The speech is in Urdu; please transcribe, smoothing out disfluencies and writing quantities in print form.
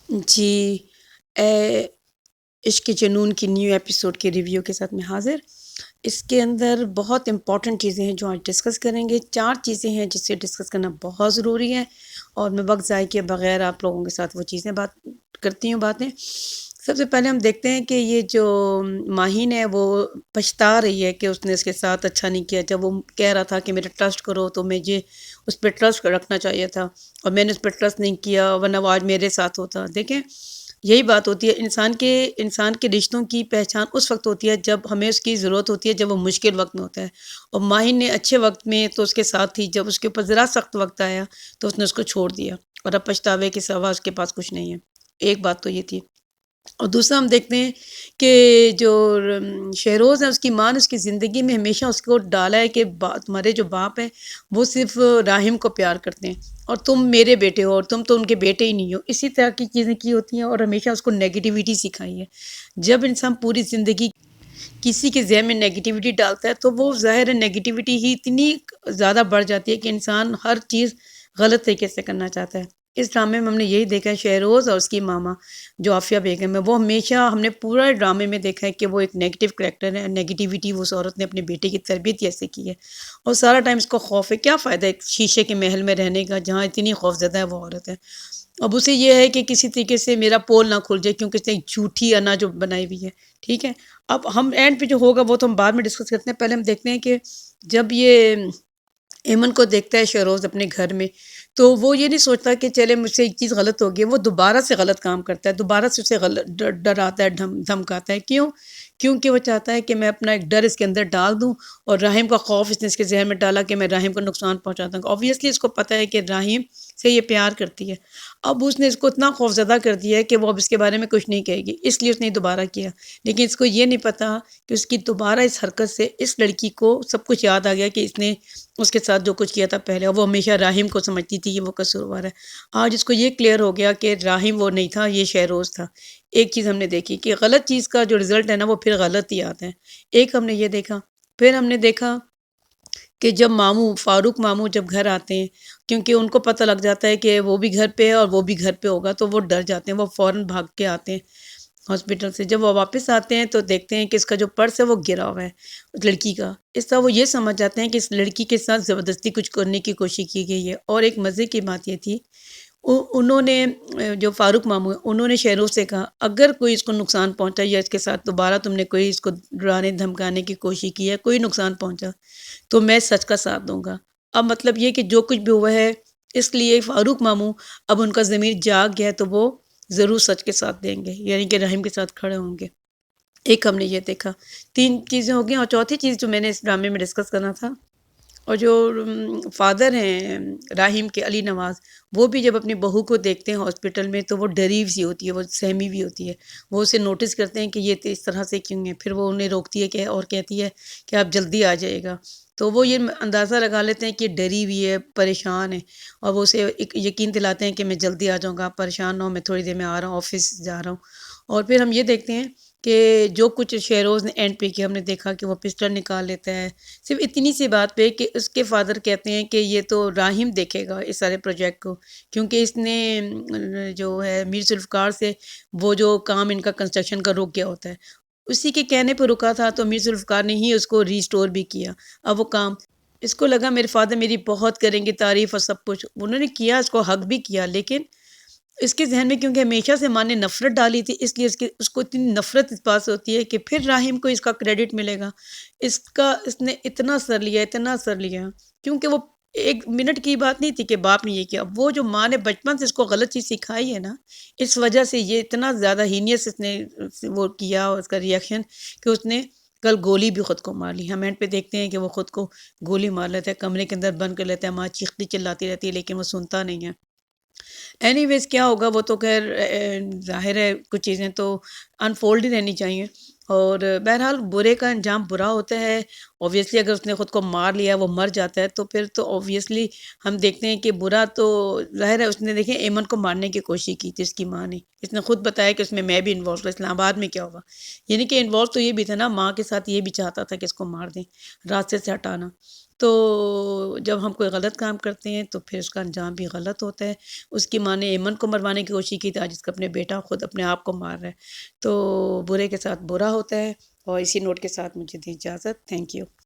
جی، اے عشق جنون کی نیو ایپیسوڈ کے ریویو کے ساتھ میں حاضر۔ اس کے اندر بہت امپورٹنٹ چیزیں ہیں جو آج ڈسکس کریں گے۔ 4 چیزیں ہیں جسے ڈسکس کرنا بہت ضروری ہے، اور میں وقت ضائع کیے بغیر آپ لوگوں کے ساتھ وہ چیزیں بات کرتی ہوں باتیں۔ سب سے پہلے ہم دیکھتے ہیں کہ یہ جو ماہین ہے وہ پچھتا رہی ہے کہ اس نے اس کے ساتھ اچھا نہیں کیا۔ جب وہ کہہ رہا تھا کہ میرا ٹرسٹ کرو تو مجھے اس پہ ٹرسٹ رکھنا چاہیے تھا، اور میں نے اس پہ ٹرسٹ نہیں کیا ورنہ وہ آج میرے ساتھ ہوتا۔ دیکھیں، یہی بات ہوتی ہے انسان کے رشتوں کی پہچان اس وقت ہوتی ہے جب ہمیں اس کی ضرورت ہوتی ہے، جب وہ مشکل وقت میں ہوتا ہے۔ اور ماہین نے اچھے وقت میں تو اس کے ساتھ تھی، جب اس کے اوپر ذرا سخت وقت آیا تو اس نے اس کو چھوڑ دیا، اور اب پچھتاوے کے سوا اس کے پاس کچھ نہیں ہے۔ ایک بات تو یہ تھی۔ اور دوسرا ہم دیکھتے ہیں کہ جو شہروز ہے، اس کی ماں نے اس کی زندگی میں ہمیشہ اس کو ڈالا ہے کہ تمہارے جو باپ ہیں وہ صرف راحم کو پیار کرتے ہیں، اور تم میرے بیٹے ہو، اور تم تو ان کے بیٹے ہی نہیں ہو۔ اسی طرح کی چیزیں کی ہوتی ہیں، اور ہمیشہ اس کو نیگیٹیوٹی سکھائی ہے۔ جب انسان پوری زندگی کسی کے ذہن میں نیگیٹیوٹی ڈالتا ہے تو وہ ظاہر ہے نیگیٹیوٹی ہی اتنی زیادہ بڑھ جاتی ہے کہ انسان ہر چیز غلط طریقے سے کرنا چاہتا ہے۔ اس ڈرامے میں ہم نے یہی دیکھا ہے، شہروز اور اس کی ماما جو عافیہ بیگم ہے، وہ ہمیشہ ہم نے پورا ڈرامے میں دیکھا ہے کہ وہ ایک نیگیٹو کریکٹر ہے۔ نیگیٹیوٹی وہ اس عورت نے اپنے بیٹے کی تربیت ایسے کی ہے، اور سارا ٹائم اس کو خوف ہے۔ کیا فائدہ ہے ایک شیشے کے محل میں رہنے کا جہاں اتنی خوف زدہ ہے وہ عورت ہے۔ اب اسے یہ ہے کہ کسی طریقے سے میرا پول نہ کھل جائے، کیونکہ اس نے ایک جھوٹی انا جو بنائی ہوئی ہے، ٹھیک ہے۔ اب ہم اینڈ پہ جو ہوگا وہ تو ہم بعد میں ڈسکس کرتے ہیں۔ پہلے ہم دیکھتے ہیں کہ جب یہ ایمن کو دیکھتا ہے شہروز اپنے گھر میں، تو وہ یہ نہیں سوچتا کہ چلے مجھ سے ایک چیز غلط ہو گئی، وہ دوبارہ سے غلط کام کرتا ہے، دوبارہ سے اسے ڈراتا ہے، دھمکاتا ہے۔ کیوں؟ کیونکہ وہ چاہتا ہے کہ میں اپنا ایک ڈر اس کے اندر ڈال دوں، اور راحم کا خوف اس نے اس کے ذہن میں ڈالا کہ میں راحم کو نقصان پہنچاتا ہوں۔ آبویسلی اس کو پتہ ہے کہ راحم سے یہ پیار کرتی ہے۔ اب اس نے اس کو اتنا خوف زدہ کر دیا ہے کہ وہ اب اس کے بارے میں کچھ نہیں کہے گی، اس لیے اس نے دوبارہ کیا۔ لیکن اس کو یہ نہیں پتا کہ اس کی دوبارہ اس حرکت سے اس لڑکی کو سب کچھ یاد آ گیا کہ اس نے اس کے ساتھ جو کچھ کیا تھا پہلے، وہ ہمیشہ راحم کو سمجھتی تھی کہ وہ قصوروار ہے۔ آج اس کو یہ کلیئر ہو گیا کہ راحم وہ نہیں تھا، یہ شہروز تھا۔ ایک چیز ہم نے دیکھی کہ غلط چیز کا جو رزلٹ ہے نا وہ پھر غلط ہی آتا ہے۔ ایک ہم نے یہ دیکھا۔ پھر ہم نے دیکھا کہ جب ماموں فاروق ماموں جب گھر آتے ہیں، کیونکہ ان کو پتہ لگ جاتا ہے کہ وہ بھی گھر پہ ہے اور وہ بھی گھر پہ ہوگا، تو وہ ڈر جاتے ہیں، وہ فوراً بھاگ کے آتے ہیں ہاسپٹل سے۔ جب وہ واپس آتے ہیں تو دیکھتے ہیں کہ اس کا جو پرس ہے وہ گرا ہوا ہے اس لڑکی کا۔ اس طرح وہ یہ سمجھ جاتے ہیں کہ اس لڑکی کے ساتھ زبردستی کچھ کرنے کی کوشش کی گئی ہے۔ اور ایک مزے کی بات یہ تھی، انہوں نے جو فاروق ماموں ہیں انہوں نے شہروز سے کہا اگر کوئی اس کو نقصان پہنچا، یا اس کے ساتھ دوبارہ تم نے کوئی اس کو ڈرانے دھمکانے کی کوشش کی ہے، کوئی نقصان پہنچا، تو میں سچ کا ساتھ دوں گا۔ اب مطلب یہ کہ جو کچھ بھی ہوا ہے، اس لیے فاروق ماموں اب ان کا ضمیر جاگ گیا ہے، تو وہ ضرور سچ کے ساتھ دیں گے، یعنی کہ رحیم کے ساتھ کھڑے ہوں گے۔ ایک ہم نے یہ دیکھا۔ 3 چیزیں ہو گئیں، اور چوتھی چیز جو میں نے اس ڈرامے میں ڈسکس کرنا تھا، اور جو فادر ہیں راحم کے، علی نواز، وہ بھی جب اپنی بہو کو دیکھتے ہیں ہاسپٹل میں تو وہ ڈری سی ہوتی ہے، وہ سہمی ہوئی ہوتی ہے۔ وہ اسے نوٹس کرتے ہیں کہ یہ اس طرح سے کیوں ہے، پھر وہ انہیں روکتی ہے کہ اور کہتی ہے کہ آپ جلدی آ جائے گا۔ تو وہ یہ اندازہ لگا لیتے ہیں کہ یہ ڈری ہوئی ہے، پریشان ہے، اور وہ اسے ایک یقین دلاتے ہیں کہ میں جلدی آ جاؤں گا، آپ پریشان نہ ہو، میں تھوڑی دیر میں آ رہا ہوں، آفس جا رہا ہوں۔ اور پھر ہم یہ دیکھتے ہیں کہ جو کچھ شہروز نے اینڈ پہ کیا، ہم نے دیکھا کہ وہ پسٹل نکال لیتا ہے، صرف اتنی سی بات پہ کہ اس کے فادر کہتے ہیں کہ یہ تو راحم دیکھے گا اس سارے پروجیکٹ کو، کیونکہ اس نے جو ہے میر ذوالفقار سے وہ جو کام ان کا کنسٹرکشن کا رک گیا ہوتا ہے، اسی کے کہنے پہ رکا تھا، تو میر ذوالفقار نے ہی اس کو ریسٹور بھی کیا۔ اب وہ کام اس کو لگا میرے فادر میری بہت کریں گے تعریف اور سب کچھ، انہوں نے کیا، اس کو حق بھی کیا، لیکن اس کے ذہن میں کیونکہ ہمیشہ سے ماں نے نفرت ڈالی تھی، اس لیے اس کو اتنی نفرت اس بات سے ہوتی ہے کہ پھر راحم کو اس کا کریڈٹ ملے گا۔ اس نے اتنا سر لیا، اتنا سر لیا، کیونکہ وہ ایک منٹ کی بات نہیں تھی کہ باپ نے یہ کیا، وہ جو ماں نے بچپن سے اس کو غلط چیز سکھائی ہے نا، اس وجہ سے یہ اتنا زیادہ ہینیس اس نے وہ کیا، اور اس کا ریئیکشن کہ اس نے کل گولی بھی خود کو مار لی۔ ہم اینڈ پہ دیکھتے ہیں کہ وہ خود کو گولی مار لیتا ہے، کمرے کے اندر بند کر لیتا ہے، ماں چیختی چلاتی رہتی ہے لیکن وہ سنتا نہیں ہے۔ اینی ویز کیا ہوگا وہ تو خیر ظاہر ہے کچھ چیزیں تو انفولڈ ہی رہنی چاہیے، اور بہرحال برے کا انجام برا ہوتا ہے۔ اوبویسلی اگر اس نے خود کو مار لیا، وہ مر جاتا ہے، تو پھر تو اوبویسلی ہم دیکھتے ہیں کہ برا تو ظاہر ہے۔ اس نے دیکھیں ایمن کو مارنے کی کوشش کی تھی اس کی ماں نے، اس نے خود بتایا کہ اس میں بھی انوالو تھا۔ اسلام آباد میں کیا ہوا، یعنی کہ انوالو تو یہ بھی تھا نا، ماں کے ساتھ یہ بھی چاہتا تھا کہ اس کو مار دیں، راستے سے ہٹانا۔ تو جب ہم کوئی غلط کام کرتے ہیں تو پھر اس کا انجام بھی غلط ہوتا ہے۔ اس کی ماں نے ایمن کو مروانے کی کوشش کی تھی، آج اس کا اپنے بیٹا خود اپنے آپ کو مار رہا ہے۔ تو برے کے ساتھ برا ہوتا ہے، اور اسی نوٹ کے ساتھ مجھے دیں اجازت۔ Thank you.